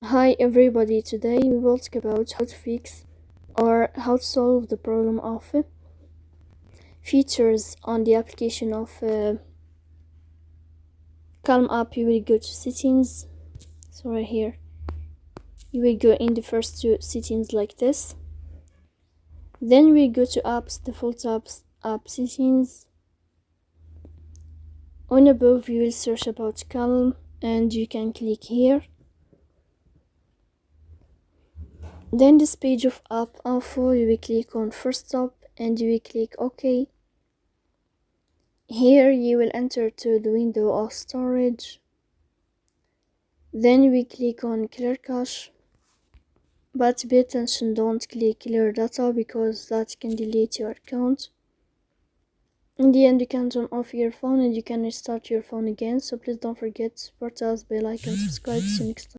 Hi everybody, today we will talk about how to fix or how to solve the problem of features on the application of Calm app. You will go to settings, so right here you will go in the first two settings like this, then we go to apps, default apps, app settings. On above you will search about Calm and you can click here. Then this page of app info, you will click on first stop and you will click OK. Here you will enter to the window of storage. Then we click on clear cache, but pay attention, don't click clear data because that can delete your account. In the end you can turn off your phone and you can restart your phone again, so please don't forget to support us by like and subscribe. See you next time.